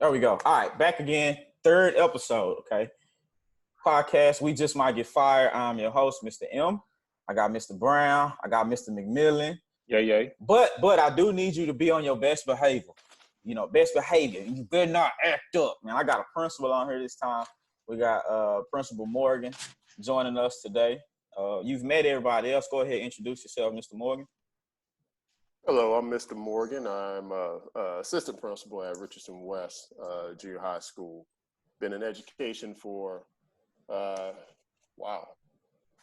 There we go. All right, back again. Third episode, okay? Podcast, We Just Might Get Fired. I'm your host, Mr. M. I got Mr. Brown. I got Mr. McMillan. Yay. But I do need you to be on your best behavior. Best behavior. You better not act up, man. I got a principal on here this time. We got Principal Morgan joining us today. You've met everybody else. Go ahead and introduce yourself, Mr. Morgan. Hello, I'm Mr. Morgan. I'm assistant principal at Richardson West Junior High School. Been in education for,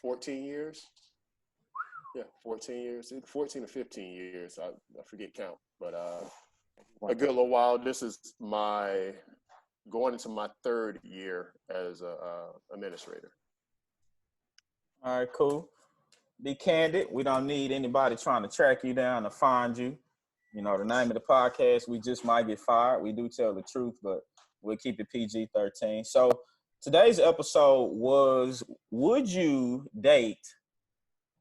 14 years. Yeah, 14 years, 14 or 15 years. I forget count, but a good little while. This is going into my third year as a administrator. All right, cool. Be candid. We don't need anybody trying to track you down to find you. You know, the name of the podcast, We Just Might Get Fired. We do tell the truth, but we'll keep it PG-13. So today's episode was, would you date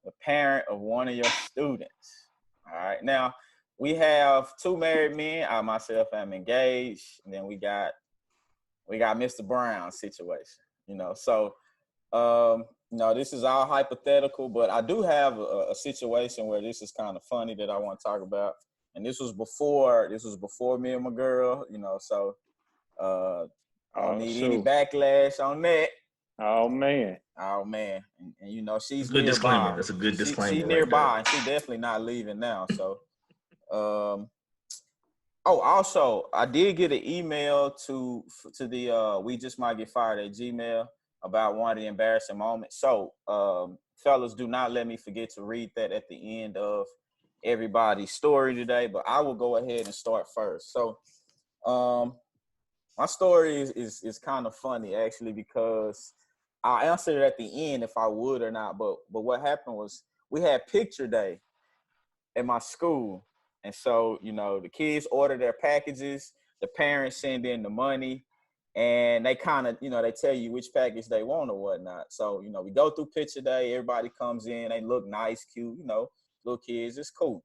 the parent of one of your students? All right. Now, we have two married men. I myself am engaged. And then we got Mr. Brown's situation, So, this is all hypothetical, but I do have a situation where this is kind of funny that I want to talk about. And this was before me and my girl, so I don't need any backlash on that. Oh man. And she's good nearby. Disclaimer. That's a good disclaimer. She's nearby, and she's definitely not leaving now. So, also, I did get an email to the We Just Might Get Fired at Gmail about one of the embarrassing moments. So, fellas, do not let me forget to read that at the end of everybody's story today, but I will go ahead and start first. So, my story is kind of funny, actually, because I answered it at the end if I would or not, but what happened was we had picture day at my school. And so, the kids order their packages, the parents send in the money, and they kind of, they tell you which package they want or whatnot. So, we go through picture day, everybody comes in, they look nice, cute, little kids, it's cool.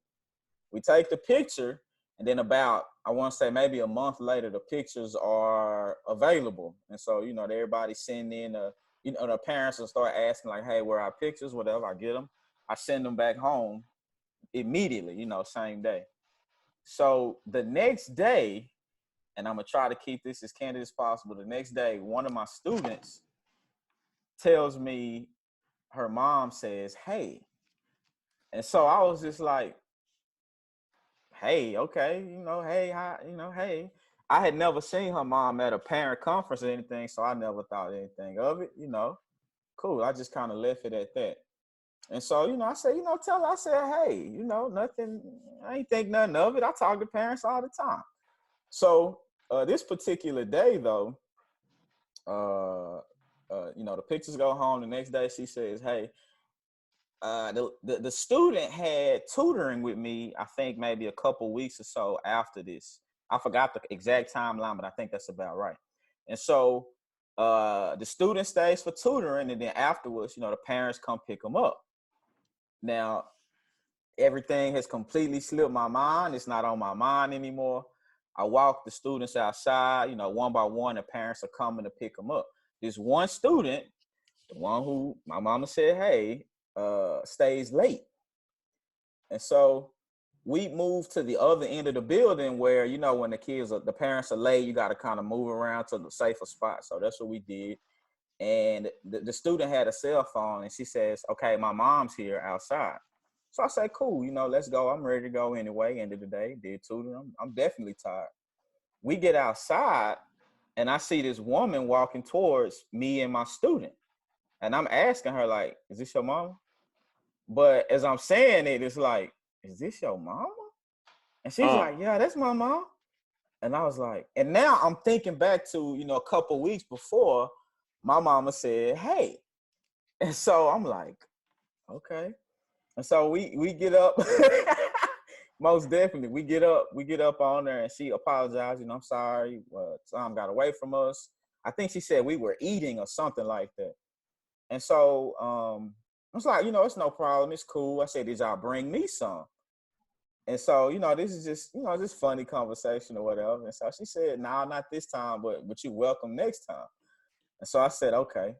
We take the picture, and then about, I want to say maybe a month later, the pictures are available. And so, everybody send in, the parents will start asking like, hey, where are our pictures, whatever, I get them. I send them back home immediately, same day. So the next day, and I'm going to try to keep this as candid as possible. The next day, one of my students tells me her mom says, hey. And so I was just like, hey, okay, hey, hi, hey. I had never seen her mom at a parent conference or anything, so I never thought anything of it, Cool. I just kind of left it at that. And so, I said, tell her, I said, hey, nothing, I ain't think nothing of it. I talk to parents all the time. So this particular day, though, the pictures go home. The next day, she says, hey, the student had tutoring with me, I think maybe a couple weeks or so after this. I forgot the exact timeline, but I think that's about right. And so the student stays for tutoring, and then afterwards, the parents come pick them up. Now, everything has completely slipped my mind. It's not on my mind anymore. I walk the students outside, one by one, the parents are coming to pick them up. This one student, the one who my mama said, hey, stays late. And so we moved to the other end of the building where, when the parents are late, you got to kind of move around to the safer spot. So that's what we did. And the student had a cell phone, and she says, okay, my mom's here outside. So I say, cool, let's go. I'm ready to go anyway. End of the day, did tutoring. I'm definitely tired. We get outside, and I see this woman walking towards me and my student. And I'm asking her, like, is this your mama? But as I'm saying it, it's like, is this your mama? And she's like, yeah, that's my mom. And I was like, and now I'm thinking back to, a couple weeks before, my mama said, hey. And so I'm like, okay. And so we get up. Most definitely. We get up on her, and she apologized. I'm sorry. Tom got away from us. I think she said we were eating or something like that. And so I was like, it's no problem. It's cool. I said, did y'all bring me some? And so, this is just, just funny conversation or whatever. And so she said, "No, not this time, but you welcome next time." And so I said, "Okay."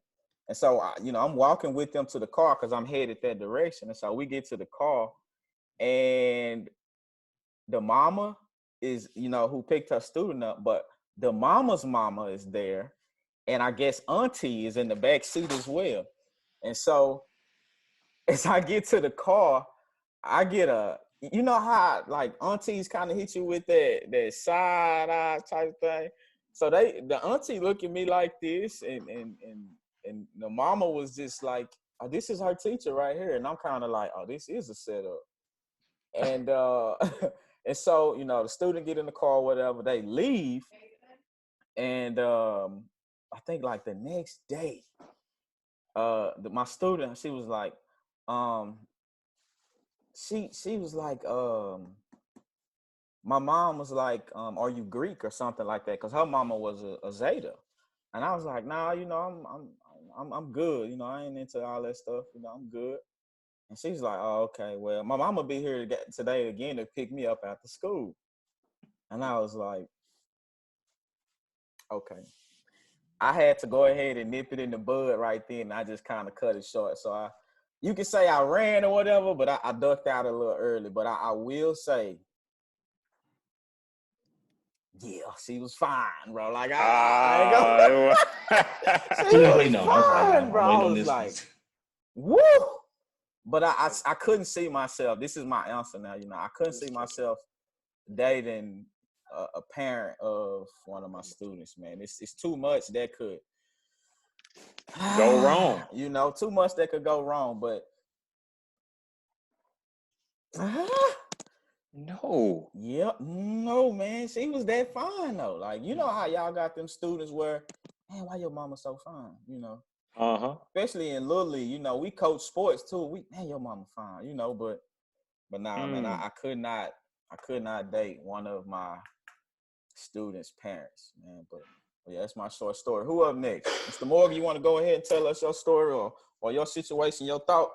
And so, I'm walking with them to the car because I'm headed that direction. And so we get to the car, and the mama is, who picked her student up, but the mama's mama is there. And I guess auntie is in the back seat as well. And so as I get to the car, I get how like aunties kind of hit you with that side eye type thing. So the auntie look at me like this, and the mama was just like, "Oh, this is her teacher right here," and I'm kind of like, "Oh, this is a setup." And and so the student get in the car, whatever, they leave, and I think like the next day, my student, she was like, she was like, my mom was like, "Are you Greek or something like that?" Because her mama was a Zeta, and I was like, "Nah, I'm good. I ain't into all that stuff. I'm good." And she's like, "Oh, okay. Well, my mama be here today again to pick me up after school." And I was like, "Okay." I had to go ahead and nip it in the bud right then. And I just kind of cut it short. So you can say I ran or whatever, but I ducked out a little early. But I will say, yeah, she was fine, bro. Like I ain't gonna. She She was was waiting on. I was like, fine, I'm bro. I waiting on was this. like, woo. But I couldn't see myself. This is my answer now. I couldn't see myself dating a parent of one of my students, man. It's too much that could Go wrong. Too much that could go wrong. But No. Yep, no, man. She was that fine though. Like, how y'all got them students where, man, why your mama so fine? Especially in Little League, we coach sports too. Man, your mama fine, but nah, man, I could not date one of my students' parents, man. But yeah, that's my short story. Who up next? Mr. Morgan, you want to go ahead and tell us your story or your situation, your thought?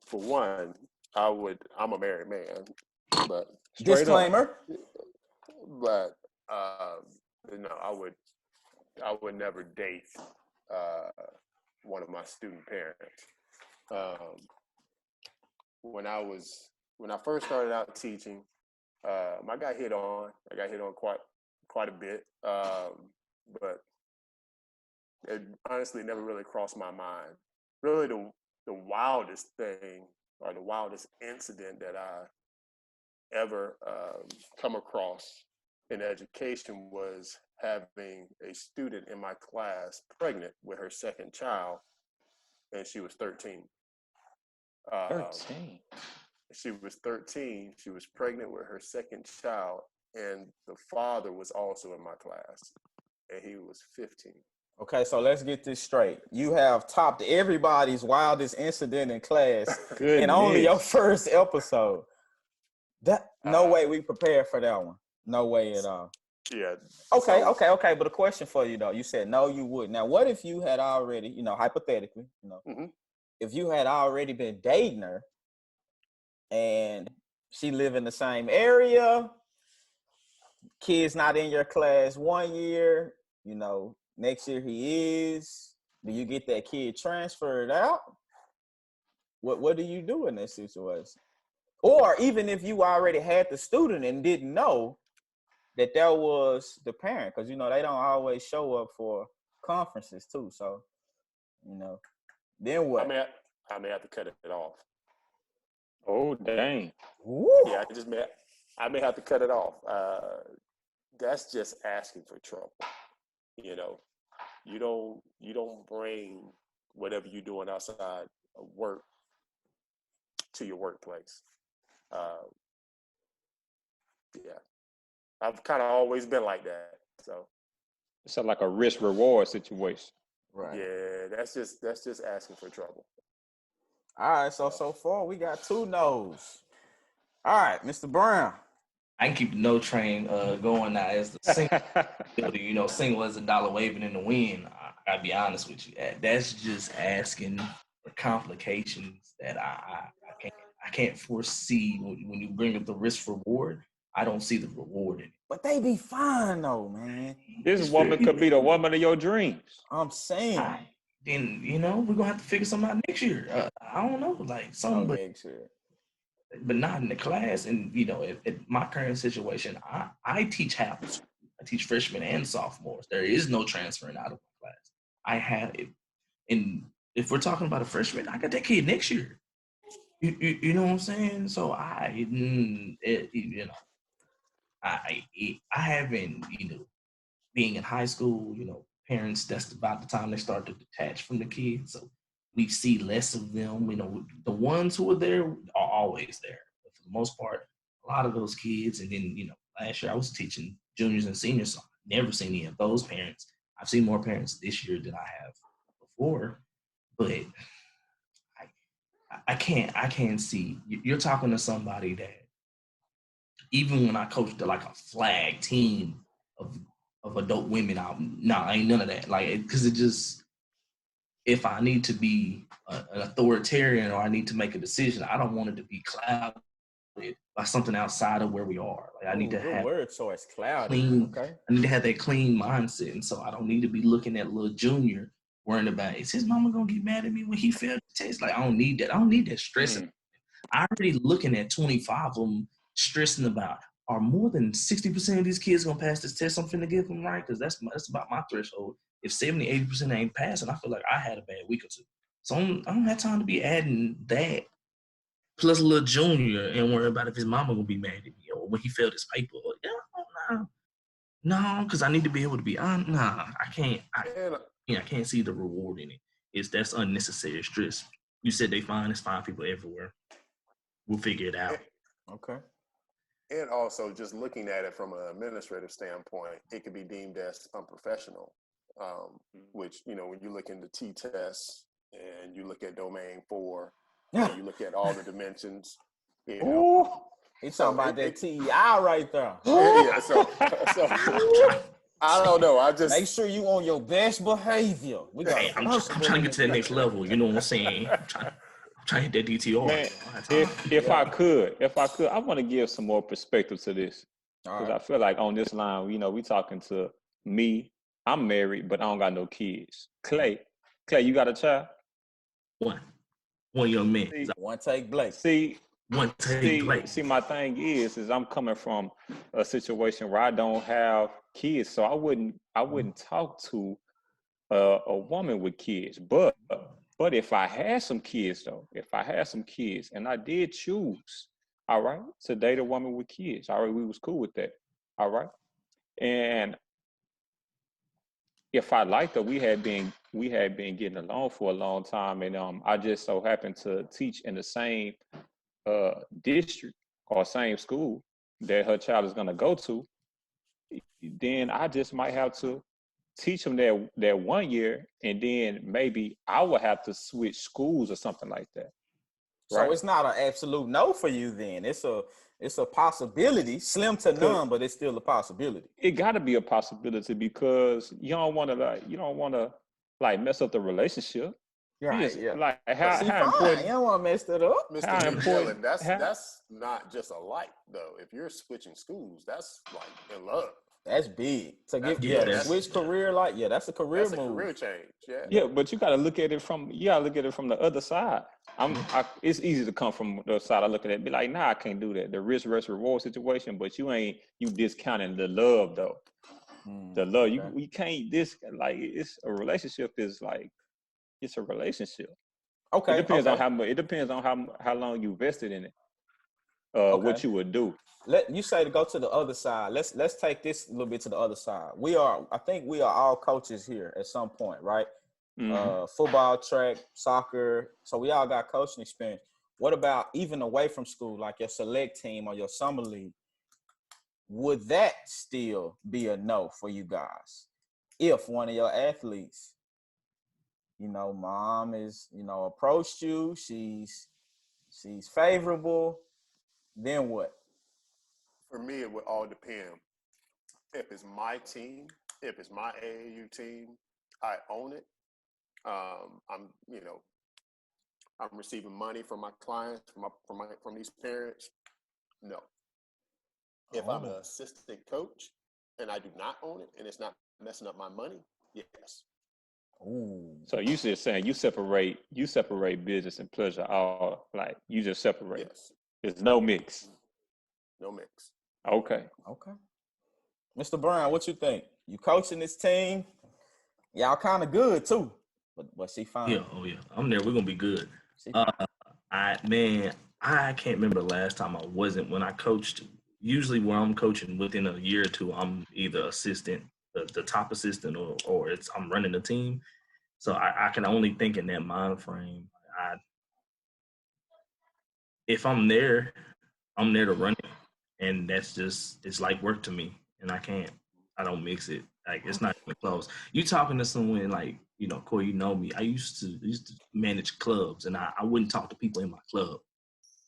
For one, I'm a married man, but Disclaimer. But I would never date one of my student parents. When I first started out teaching, I got hit on. I got hit on quite a bit, but it honestly never really crossed my mind. Really, the wildest thing or the wildest incident that I ever come across in education was having a student in my class pregnant with her second child, and she was 13. 13. She was 13. She was pregnant with her second child, and the father was also in my class, and he was 15. Okay, so let's get this straight. You have topped everybody's wildest incident in class in only your first episode. No way we prepared for that one. No way at all. Yeah. Okay. But a question for you though. You said no, you wouldn't. Now, what if you had already, hypothetically, if you had already been dating her and she live in the same area, kid's not in your class 1 year, next year he is. Do you get that kid transferred out? What do you do in that situation? Or even if you already had the student and didn't know that was the parent, because they don't always show up for conferences too. So, then what? I may have to cut it off. Oh dang! Woo. Yeah, I may have to cut it off. That's just asking for trouble. You don't bring whatever you're doing outside of work to your workplace. Yeah, I've kind of always been like that. So it's like a risk reward situation. Right. Yeah, that's just asking for trouble. All right, so far we got 2 no's. All right, Mr. Brown. I can keep the no train going now as the single. Single as a dollar waving in the wind. I gotta be honest with you. That's just asking for complications that I can't I can't foresee when you bring up the risk reward. I don't see the reward in it. But they be fine though, man. This woman could be the woman of your dreams. I'm saying. Then we're gonna have to figure something out next year. I don't know, like something, Next year. but not in the class. And at my current situation, I teach half the school. I teach freshmen and sophomores. There is no transferring out of my class. I have it, and if we're talking about a freshman, I got that kid next year. You know what I'm saying? So I haven't, being in high school, parents, that's about the time they start to detach from the kids. So we see less of them. The ones who are there are always there. But for the most part, a lot of those kids, and then, last year I was teaching juniors and seniors, so I've never seen any of those parents. I've seen more parents this year than I have before, but I can't see. You're talking to somebody that, even when I coached like a flag team of adult women, ain't none of that. Like, because it just, if I need to be an authoritarian or I need to make a decision, I don't want it to be clouded by something outside of where we are. Like, I need to have word choice, clouded. Clean. Okay. I need to have that clean mindset, and so I don't need to be looking at little junior worrying about, is his mama gonna get mad at me when he failed the test? Like, I don't need that. I don't need that stressing. I already looking at 25 of them stressing about, are more than 60% of these kids gonna pass this test I'm finna give them, right? Because that's about my threshold. If 70-80% ain't passing, I feel like I had a bad week or two. So I don't have time to be adding that plus a little junior and worry about if his mama gonna be mad at me or when he failed his paper. No, because I need to be able to be on. Nah, I can't. I can't see the reward in it. That's unnecessary stress. You said they fine. It's fine people everywhere. We'll figure it out. Okay. And also, just looking at it from an administrative standpoint, it could be deemed as unprofessional. Which, when you look into T-tests and you look at domain 4, and you look at all the dimensions, He's talking about that TEI right there. Yeah, so I don't know. I just make sure you on your best behavior. I'm trying to get to that next level. You know what I'm saying? I'm trying to hit that DTR. Man, if I could, I want to give some more perspective to this, because I feel like on this line, we talking to me. I'm married, but I don't got no kids. Clay, you got a child? One young man. One take Blake. See, my thing is I'm coming from a situation where I don't have kids, so I wouldn't talk to a woman with kids. But if I had some kids and I did choose, all right, to date a woman with kids, all right, we was cool with that, all right, and if I liked her, we had been getting along for a long time, and I just so happened to teach in the same district or same school that her child is going to go to, then I just might have to teach them that 1 year, and then maybe I will have to switch schools or something like that. Right? So it's not an absolute no for you then. It's a possibility, slim to none, but it's still a possibility. It got to be a possibility, because you don't want to mess up the relationship. Right, Like how important? You don't want to mess that up. Mr. Dylan, that's not just a like though. If you're switching schools, that's like in love. That's big. Switch career, that's a career move. That's a career change. Yeah, but you got to look at it from the other side. It's easy to come from the side. I look at it and be like, nah, I can't do that. The risk versus reward situation, but you discounting the love though. The love, okay. You can't it's a relationship is like, it's a relationship. Okay. It depends on how long you vested in it. What you would do. You say to go to the other side. Let's take this a little bit to the other side. I think we are all coaches here at some point, right? Mm-hmm. Football, track, soccer. So we all got coaching experience. What about even away from school, like your select team or your summer league? Would that still be a no for you guys? If one of your athletes, mom is, approached you, she's favorable, then what? For me, it would all depend. If it's my team, if it's my AAU team, I own it. I'm, I'm receiving money from my clients, from these parents. No. If I'm an assistant coach and I do not own it and it's not messing up my money, yes. Ooh. So you just saying you separate business and pleasure, all like you just separate. Yes. There's no mix. No mix. Okay. Mr. Brown, what you think? You coaching this team? Y'all kind of good too, but she fine. Yeah, oh yeah, I'm there. We're gonna be good. She fine. I can't remember the last time I wasn't when I coached. Usually, when I'm coaching within a year or two, I'm either assistant, the top assistant, or I'm running the team. So I can only think in that mind frame. If I'm there to run it, and that's just it's like work to me, and I don't mix it. Like it's not even close. You talking to someone like Corey, you know me. I used to manage clubs, and I wouldn't talk to people in my club.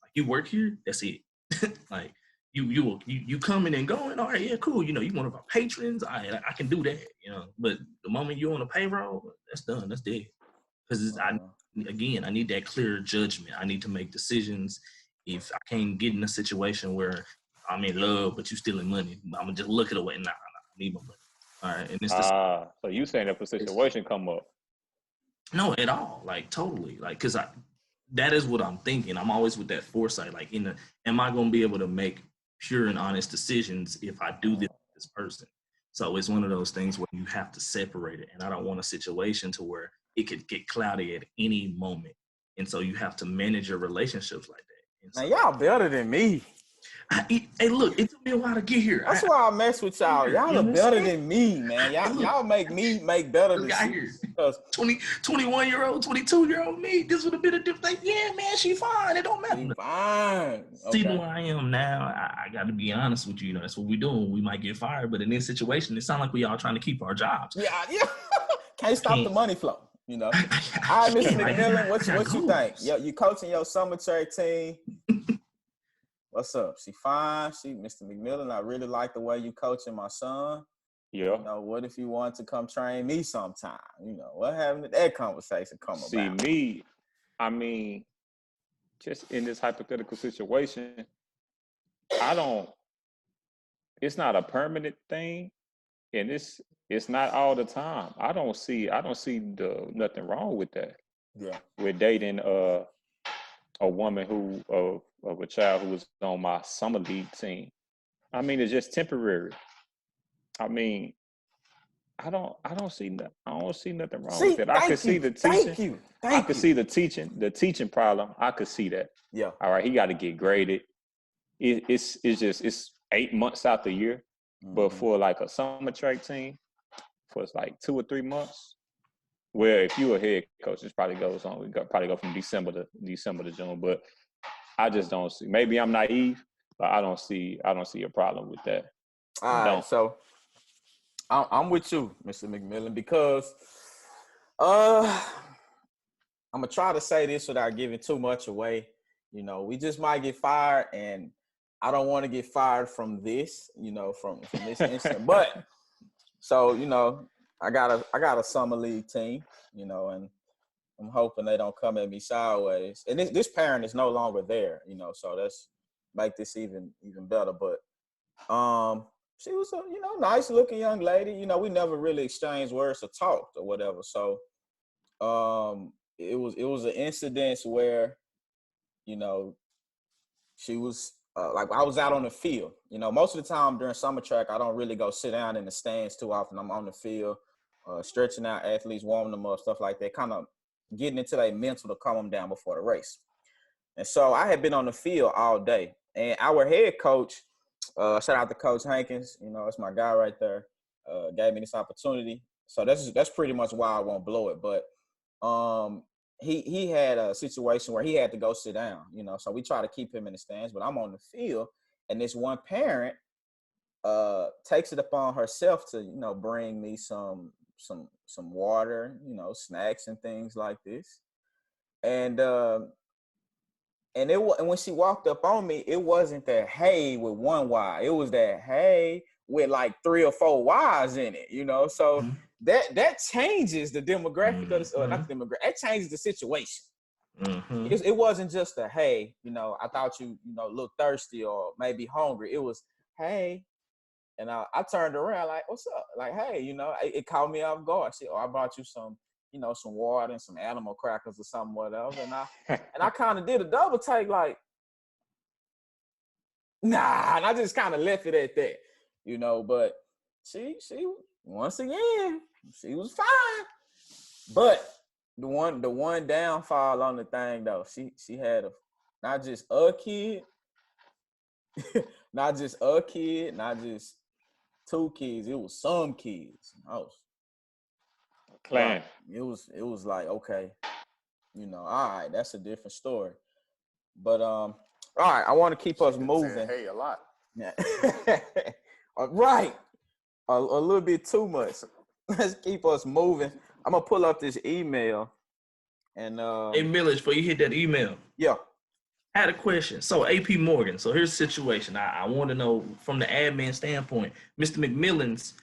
Like you work here, that's it. Like you coming and going. All right, yeah, cool. You one of our patrons. I can do that. But the moment you're on the payroll, that's done. That's dead. Because I need that clear judgment. I need to make decisions. If I can't get in a situation where I'm in love, but you stealing money, I'm gonna just look it away. Nah, I need my money. All right, and it's so you saying if a situation come up? No, at all. Like totally. Like because that is what I'm thinking. I'm always with that foresight. Like am I gonna be able to make pure and honest decisions if I do this with this person? So it's one of those things where you have to separate it, and I don't want a situation to where it could get cloudy at any moment, and so you have to manage your relationships like that. Man, y'all better than me. Hey, look, it took me a while to get here. That's why I mess with y'all. Y'all are better than me, man. Y'all make me make better decisions. 21-year-old, 22-year-old me, this would have been a different thing. Yeah, man, she fine. It don't matter. She fine. See where I am now. I got to be honest with you. That's what we're doing. We might get fired, but in this situation, it sounds like we all trying to keep our jobs. Yeah. Can't stop the money flow. All right, Mr. McMillan, what you think? You coaching your summer track team. What's up? She fine. Mr. McMillan, I really like the way you coaching my son. Yeah. What if you want to come train me sometime? What happened to that conversation come about? See, me, I mean, just in this hypothetical situation, it's not a permanent thing, and it's not all the time. I don't see nothing wrong with that. Yeah. With dating a woman of a child who was on my summer league team. I mean, it's just temporary. I mean, I don't see nothing wrong with it. I could see the teaching. I could see the teaching problem. I could see that. Yeah. All right, he got to get graded. It's 8 months out the year, but for like a summer track team, for like 2 or 3 months. Well, if you're a head coach, it probably goes on. We probably go from December to June. But I just don't see. Maybe I'm naive, but I don't see a problem with that. All right, so I'm with you, Mr. McMillan, because I'm gonna try to say this without giving too much away. We just might get fired, and I don't want to get fired from this, from this incident. But so I got a summer league team, and I'm hoping they don't come at me sideways. And this parent is no longer there, so that's make this even better. But she was a nice looking young lady. We never really exchanged words or talked or whatever. So it was an incident where she was like I was out on the field. Most of the time during summer track, I don't really go sit down in the stands too often. I'm on the field, stretching out athletes, warming them up, stuff like that, kind of getting into their mental to calm them down before the race. And so I had been on the field all day. And our head coach, shout out to Coach Hankins, it's my guy right there, gave me this opportunity. So that's pretty much why I won't blow it. But he had a situation where he had to go sit down, so we try to keep him in the stands, but I'm on the field, and this one parent takes it upon herself to, bring me some water, snacks and things like this. And when she walked up on me, it wasn't that hey with one Y. It was that hey with like 3 or 4 Y's in it, So that changes the demographic of this, not the demographic. It changes the situation. Mm-hmm. It wasn't just a, hey, I thought you look thirsty or maybe hungry. It was, hey. And I turned around like, what's up? Like, hey, it caught me off guard. I said, I brought you some, some water and some animal crackers or something, whatever. And I kind of did a double take, like, nah. And I just kind of left it at that, But she once again, she was fine. But the one downfall on the thing though, she had not just a kid, not just a kid, not just two kids. It was some kids. Clan. Like, it was like, okay, all right, that's a different story. But all right, I want to keep us moving. Hey, a lot. Yeah. Right. A little bit too much. Let's keep us moving. I'm gonna pull up this email and Hey, Millage, before you hit that email. Yeah. I had a question. So AP Morgan, so here's the situation. I want to know from the admin standpoint, Mr. McMillan's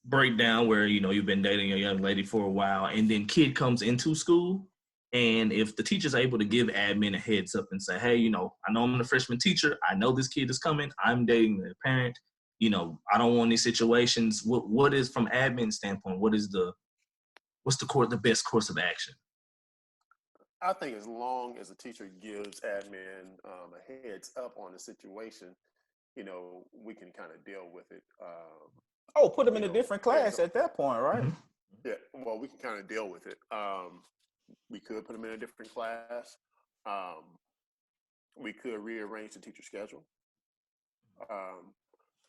breakdown where, you've been dating a young lady for a while and then kid comes into school. And if the teacher's able to give admin a heads up and say, hey, I know I'm the freshman teacher. I know this kid is coming. I'm dating the parent. I don't want these situations. What is, from admin standpoint, what's the best course of action? I think as long as a teacher gives admin a heads up on the situation, we can kind of deal with it. Put them in a different class at that point, right? Yeah, well, we can kind of deal with it. We could put them in a different class. We could rearrange the teacher schedule.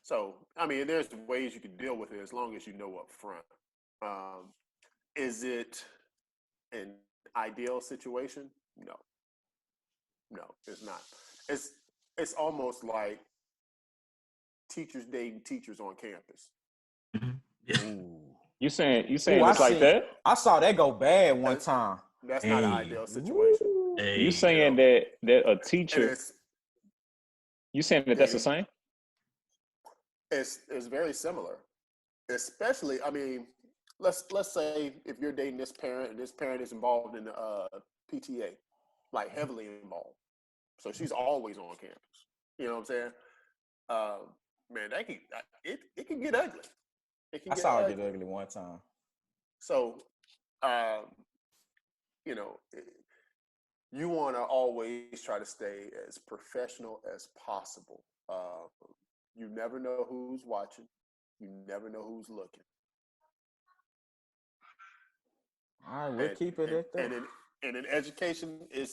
So, I mean, there's ways you can deal with it as long as you know up front. Is it an ideal situation? No, it's not. It's almost like teachers dating teachers on campus. You saying it's like that? I saw that go bad one time. That's not an ideal situation. Hey, you saying that a teacher? You saying that that's the same? It's very similar, especially. I mean, let's say if you're dating this parent and this parent is involved in PTA, like heavily involved, so she's always on campus. You know what I'm saying? Man, it can get ugly. I saw it get ugly one time. So, you want to always try to stay as professional as possible. You never know who's watching. You never know who's looking. All right, we'll keep it at that. And in education, it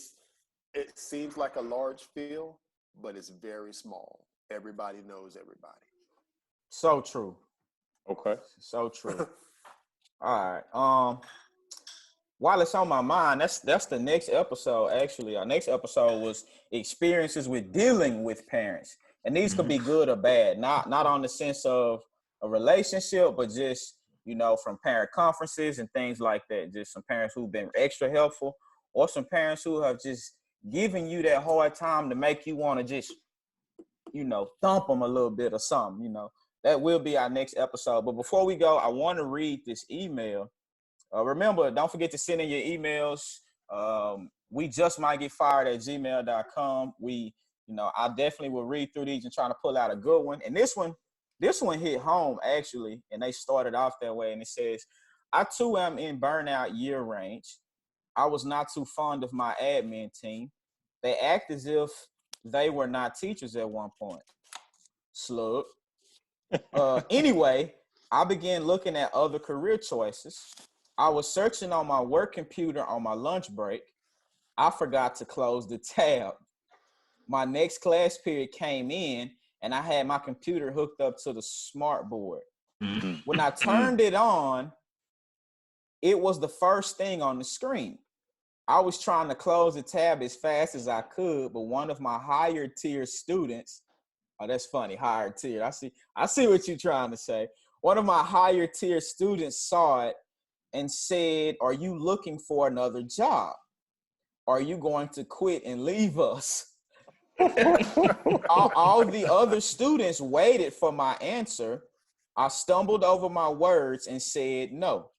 seems like a large field, but it's very small. Everybody knows everybody. So true. Okay. So true. All right. While it's on my mind, that's the next episode. Actually, our next episode was experiences with dealing with parents, and these could be good or bad. Not on the sense of a relationship, but just from parent conferences and things like that. Just some parents who've been extra helpful, or some parents who have just given you that hard time to make you want to just thump them a little bit or something. That will be our next episode. But before we go, I want to read this email. Remember, don't forget to send in your emails. WeJustMightGetFired@gmail.com. I definitely will read through these and try to pull out a good one. And this one hit home, actually, and they started off that way. And it says, I too am in burnout year range. I was not too fond of my admin team. They act as if they were not teachers at one point. Slug. Anyway, I began looking at other career choices. I was searching on my work computer on my lunch break. I forgot to close the tab. My next class period came in, and I had my computer hooked up to the smart board. When I turned it on, it was the first thing on the screen. I was trying to close the tab as fast as I could, but one of my higher tier students, oh, that's funny, higher tier. I see what you're trying to say. One of my higher tier students saw it and said, are you looking for another job? Are you going to quit and leave us? all the other students waited for my answer. I stumbled over my words and said no.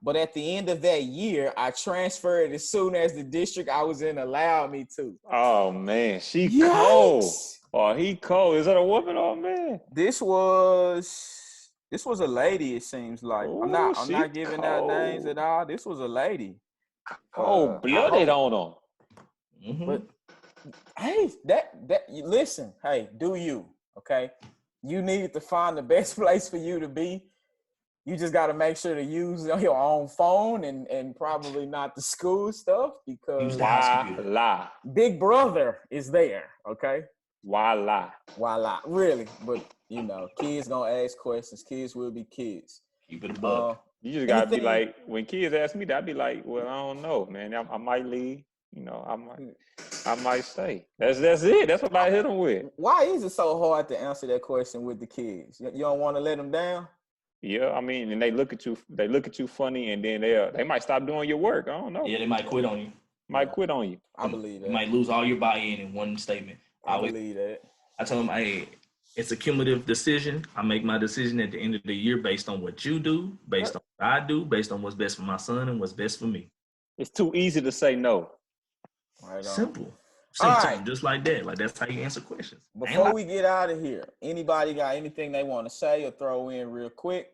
But at the end of that year, I transferred as soon as the district I was in allowed me to. Oh man, she Yikes. cold. Oh, he cold. Is that a woman or a man? This was a lady, it seems like. Ooh, I'm not she giving out names cold. at all. This was a lady. Cold blooded on him. Mm-hmm. But hey, listen, hey, do you, okay? You needed to find the best place for you to be. You just got to make sure to use your own phone and probably not the school stuff, because Voila. Big Brother is there, okay? Voila. Really. But, you know, kids going to ask questions. Kids will be kids. Keep it a buck. You just got to be like, when kids ask me that, I'd be like, well, I don't know, man. I might leave. You know, I might stay. That's it. That's what I hit them with. Why is it so hard to answer that question with the kids? You don't want to let them down? Yeah, I mean, and they look at you funny, and then they might stop doing your work. I don't know. Yeah, they might quit on you. Quit on you. I believe that. You might lose all your buy-in in one statement. I believe that. I tell them, hey, it's a cumulative decision. I make my decision at the end of the year based on what you do, based on what I do, based on what's best for my son and what's best for me. It's too easy to say no. Right. Simple. All right. Just like that. Like, that's how you answer questions. Before we get out of here, anybody got anything they want to say or throw in real quick?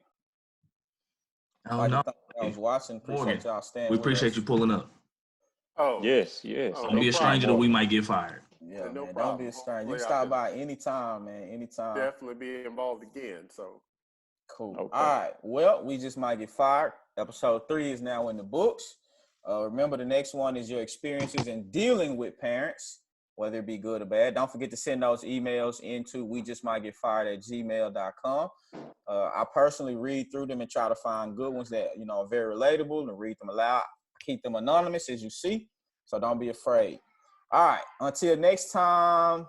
Oh, no. I was watching. Appreciate y'all standing. We appreciate you pulling up. Oh, yes. Don't be a stranger that we might get fired. Yeah, no man, problem. Don't be a stranger. You Hopefully can stop by anytime, man. Anytime. Definitely be involved again. So cool. Okay. All right. Well, we just might get fired. Episode 3 is now in the books. Remember, the next one is your experiences in dealing with parents, whether it be good or bad. Don't forget to send those emails into WeJustMightGetFired@gmail.com. I personally read through them and try to find good ones that, you know, are very relatable, and read them aloud. Keep them anonymous, as you see, so don't be afraid. All right. Until next time.